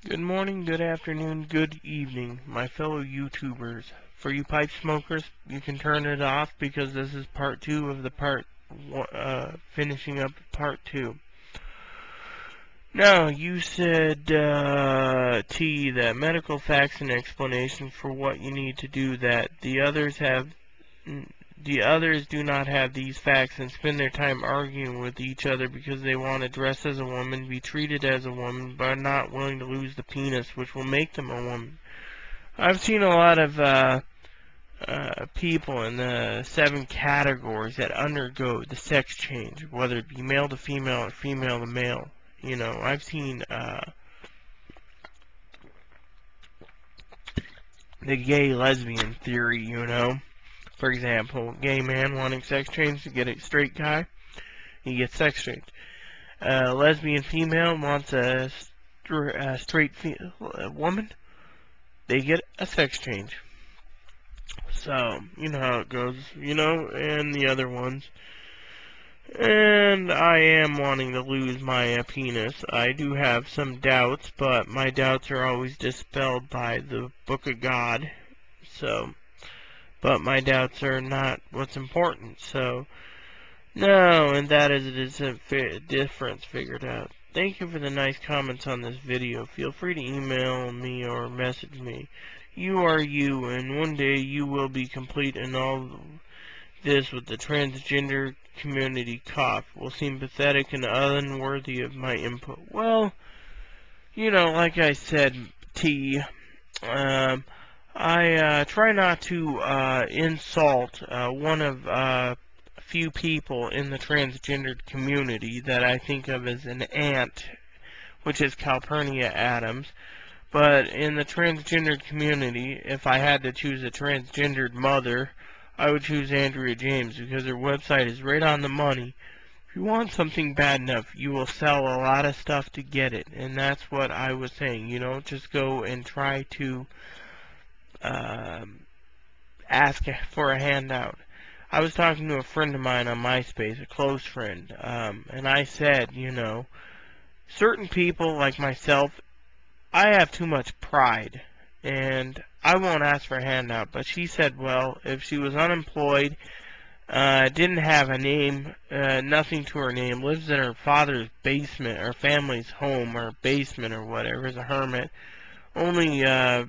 Good morning, good afternoon, good evening, my fellow YouTubers. For you pipe smokers, you can turn it off because this is part 2 of the finishing up part 2. Now, you said, T, that medical facts and explanation for what you need to do that the others do not have these facts and spend their time arguing with each other because they want to dress as a woman, be treated as a woman, but are not willing to lose the penis, which will make them a woman. I've seen a lot of people in the 7 categories that undergo the sex change, whether it be male to female or female to male. You know, I've seen the gay lesbian theory, you know. For example, gay man wanting sex change to get a straight guy, he gets sex change. Lesbian female wants a straight woman, they get a sex change. So, you know how it goes, you know, and the other ones. And I am wanting to lose my penis. I do have some doubts, but my doubts are always dispelled by the Book of God. So, but my doubts are not what's important. So, no, and that is a difference figured out. Thank you for the nice comments on this video. Feel free to email me or message me. You are you, and one day you will be complete, and all this with the transgender community cough will seem pathetic and unworthy of my input. Well, you know, like I said, T, I try not to insult one of a few people in the transgendered community that I think of as an aunt, which is Calpurnia Adams. But in the transgendered community, if I had to choose a transgendered mother, I would choose Andrea James because her website is right on the money. If you want something bad enough, you will sell a lot of stuff to get it. And that's what I was saying. You don't just go and try to ask for a handout. I was talking to a friend of mine on MySpace, a close friend, and I said, you know, certain people like myself, I have too much pride, and I won't ask for a handout. But she said, well, if she was unemployed, didn't have a name, nothing to her name, lives in her father's basement, or family's home, or basement, or whatever, is a hermit, only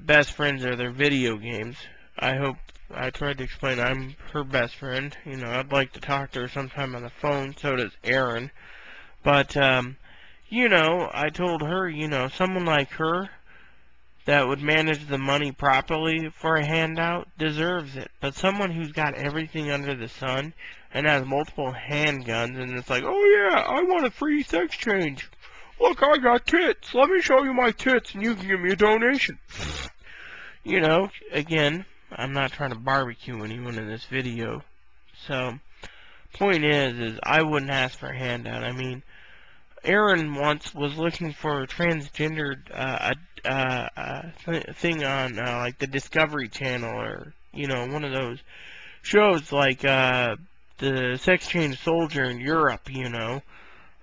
best friends are their video games. I hope I tried to explain I'm her best friend. You know, I'd like to talk to her sometime on the phone, so does Aaron. But, you know, I told her, you know, someone like her that would manage the money properly for a handout deserves it. But someone who's got everything under the sun and has multiple handguns and it's like, oh yeah, I want a free sex change. Look, I got tits. Let me show you my tits and you can give me a donation. You know, again, I'm not trying to barbecue anyone in this video. So, point is I wouldn't ask for a handout. I mean, Aaron once was looking for a transgendered thing on like the Discovery Channel or, you know, one of those shows like the sex change soldier in Europe, you know.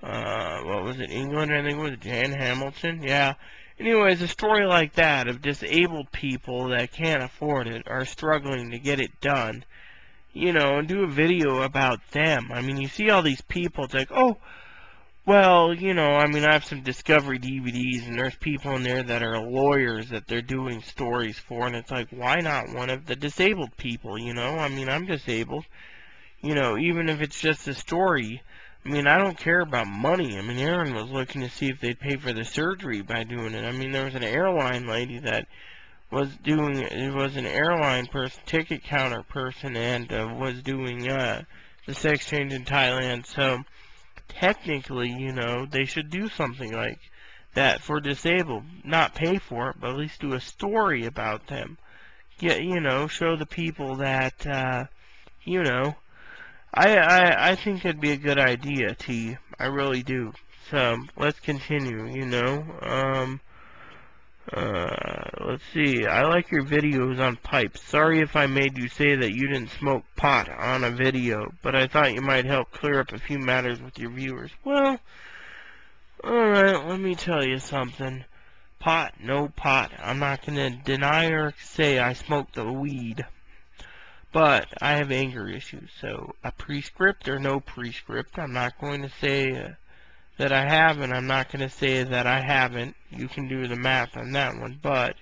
What was it, England, I think it was Jan Hamilton? Yeah. Anyways, a story like that of disabled people that can't afford it are struggling to get it done, you know, and do a video about them. I mean, you see all these people, it's like, oh, well, you know, I mean, I have some Discovery DVDs, and there's people in there that are lawyers that they're doing stories for, and it's like, why not one of the disabled people, you know? I mean, I'm disabled. You know, even if it's just a story, I mean, I don't care about money. I mean, Aaron was looking to see if they'd pay for the surgery by doing it. I mean, there was an airline lady that was doing, it was an airline person, ticket counter person, and was doing the sex change in Thailand, so technically, you know, they should do something like that for disabled. Not pay for it, but at least do a story about them. Get, you know, show the people that, you know, I think it'd be a good idea, T. I really do. So, let's continue, you know. Let's see. I like your videos on pipes. Sorry if I made you say that you didn't smoke pot on a video, but I thought you might help clear up a few matters with your viewers. Well, alright, let me tell you something. Pot, no pot. I'm not going to deny or say I smoke the weed. But I have anger issues, so a prescript or no prescript, I'm not going to say that I have, and I'm not going to say that I haven't. You can do the math on that one. But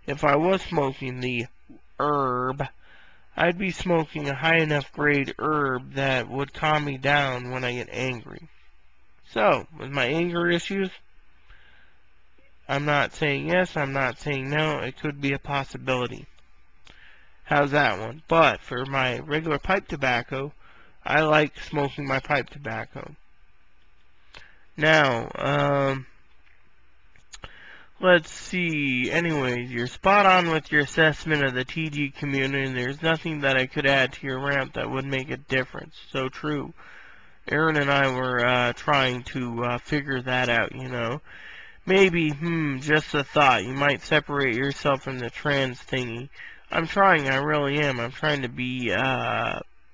if I was smoking the herb, I'd be smoking a high enough grade herb that would calm me down when I get angry. So, with my anger issues, I'm not saying yes, I'm not saying no. It could be a possibility. How's that one? But for my regular pipe tobacco, I like smoking my pipe tobacco. Now, let's see. Anyways, you're spot on with your assessment of the TG community, and there's nothing that I could add to your rant that would make a difference. So true. Aaron and I were trying to figure that out, you know. Maybe, just a thought. You might separate yourself from the trans thingy. I'm trying, I really am. I'm trying to be,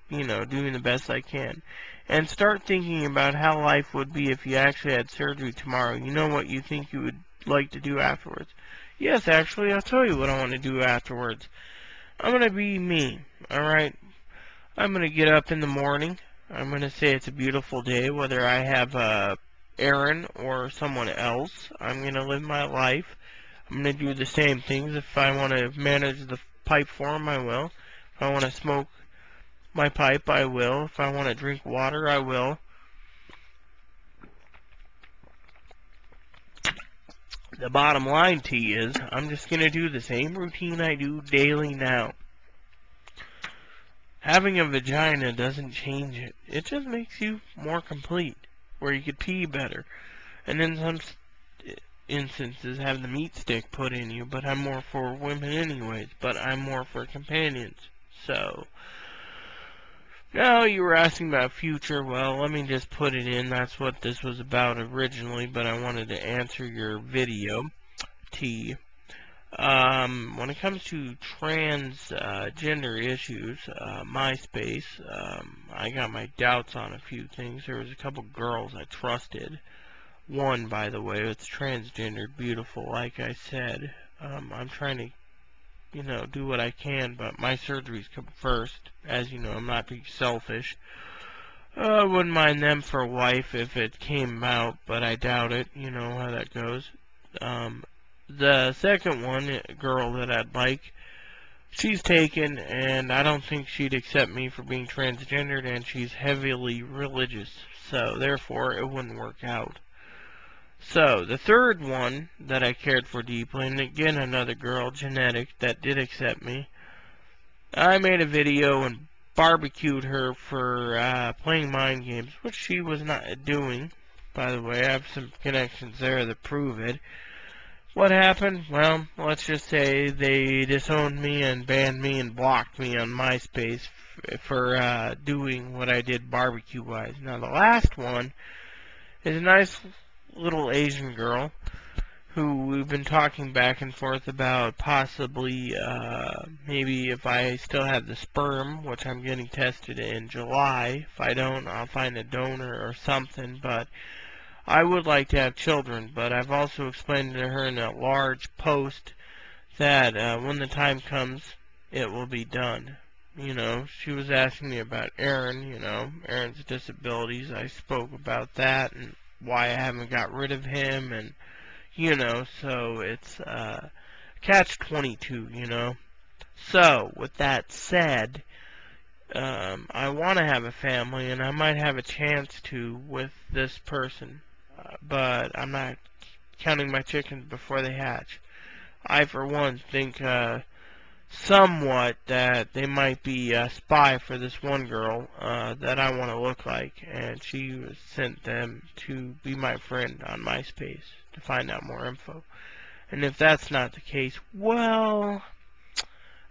doing the best I can. And start thinking about how life would be if you actually had surgery tomorrow. You know what you think you would like to do afterwards? Yes, actually, I'll tell you what I want to do afterwards. I'm going to be me, alright? I'm going to get up in the morning. I'm going to say it's a beautiful day, whether I have Aaron or someone else. I'm going to live my life. I'm going to do the same things. If I want to manage the pipe form, I will. If I want to smoke my pipe, I will. If I want to drink water, I will. The bottom line to you is, I'm just going to do the same routine I do daily now. Having a vagina doesn't change it. It just makes you more complete, where you could pee better. And in some instances have the meat stick put in you, but I'm more for women anyways, but I'm more for companions. So, now you were asking about future. Well, let me just put it in. That's what this was about originally, but I wanted to answer your video. When it comes to transgender issues, MySpace, I got my doubts on a few things. There was a couple girls I trusted. One, by the way, it's transgender, beautiful, like I said. I'm trying to, do what I can, but my surgeries come first. As you know, I'm not being selfish. I wouldn't mind them for a wife if it came out, but I doubt it. You know how that goes. The second one, a girl that I'd like, she's taken, and I don't think she'd accept me for being transgendered, and she's heavily religious. So, therefore, it wouldn't work out. So, the third one that I cared for deeply, and again another girl, genetic, that did accept me, I made a video and barbecued her for playing mind games, which she was not doing. By the way, I have some connections there that prove it. What happened? Well, let's just say they disowned me and banned me and blocked me on MySpace for doing what I did barbecue-wise. Now, the last one is a nice little Asian girl who we've been talking back and forth about possibly, maybe if I still have the sperm, which I'm getting tested in July. If I don't, I'll find a donor or something, but I would like to have children, but I've also explained to her in a large post that when the time comes, it will be done. She was asking me about Aaron, Aaron's disabilities. I spoke about that and why I haven't got rid of him, and, so it's catch-22, So, with that said, I want to have a family, and I might have a chance to with this person. But I'm not counting my chickens before they hatch. I, for one, think somewhat that they might be a spy for this one girl that I want to look like, and she sent them to be my friend on MySpace to find out more info. And if that's not the case, well,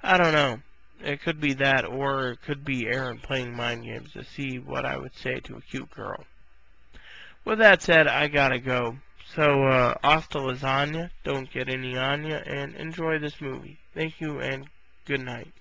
I don't know. It could be that, or it could be Aaron playing mind games to see what I would say to a cute girl. With that said, I gotta go. So, hasta lasagna, don't get any on ya, and enjoy this movie. Thank you, and good night.